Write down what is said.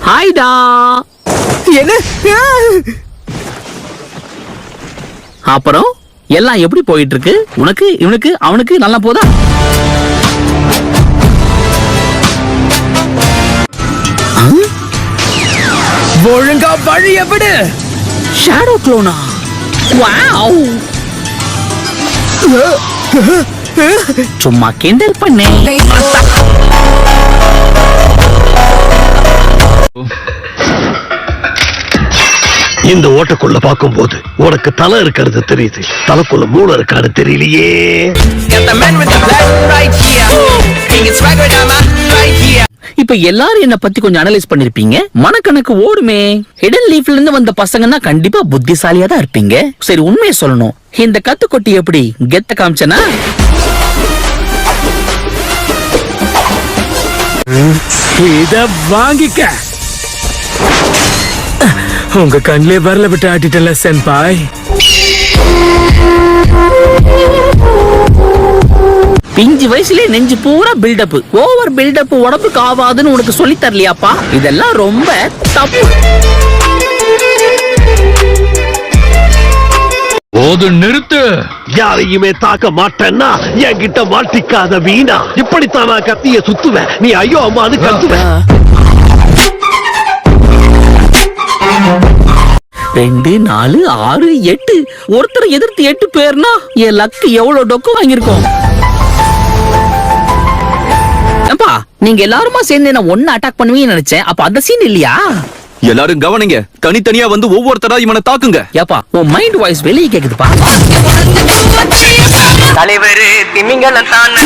ஹாய்டா. என்ன? அப்புறம் எல்லாம் எப்படி போயிட்டு இருக்கு? உனக்கு, இவனுக்கு, அவனுக்கு நல்லா போதா? ஒழுங்கா வழிய விடு. ஷேடோ க்ளோனா? வாவ். சும்மா கிண்டல் பண்ணே. இந்த ஓட்டக்குள்ள பாக்கும்போது உனக்கு தலை இருக்கிறது தெரியுது, தலைக்குள்ள மூளை இருக்காது தெரியலையே. இப்ப எல்லாரும் என்ன பத்தி கொஞ்சம் அனலைஸ் பண்ணிருப்பீங்க. மனக்கணக்கு ஓடுமே. ஹிடன் லீஃப்ல இருந்து வந்த பசங்கன்னா கண்டிப்பா புத்திசாலியா தான் இருப்பீங்க. சரி, உண்மையை சொல்லணும், இந்த கத்துக்கொட்டி எப்படி கெத்த காமிச்சனா? இத வாங்கிக்க. உங்க கண்ணிலே வரல விட்டு ஆட்டிட்டல சென்பாய். பிஞ்சு வயசுல நெஞ்சு பூரா பில்டப். ஓவர் பில்டப் உடம்புக்கு ஆவாதுன்னு உனக்கு சொல்லி தரலையாப்பா? இதெல்லாம் ரொம்ப தப்பு. போது நிறுத்து. யாரையுமே தாக்க மாட்டேன்னா என்கிட்ட மாட்டிக்காத வீணா. இப்படித்தான் நான் கத்திய சுத்துவேன், நீ ஐயோ அம்மான்னு கத்துவேன். 2, 4, 6, 8 ஒருத்தர் எதிர்த்து 8 பேர்னா என் லக்கு எவ்வளவு டொக்கு வாங்கிருக்கோம். ஏப்பா, நீங்க எல்லாருமா சேர்ந்து என்ன ஒண்ணு அட்டாக் பண்ணுவீங்கன்னு நினைச்சேன். அப்ப அந்த சீன் இல்லையா? எல்லாரும் கவனிங்க, தனித்தனியா வந்து ஒவ்வொருத்தரா இவனை தாக்குங்க. ஏப்பா, உன் மைண்ட் வாய்ஸ் வெளியே கேக்குதுப்பா. தலைவர் திமிங்கலம் தான்.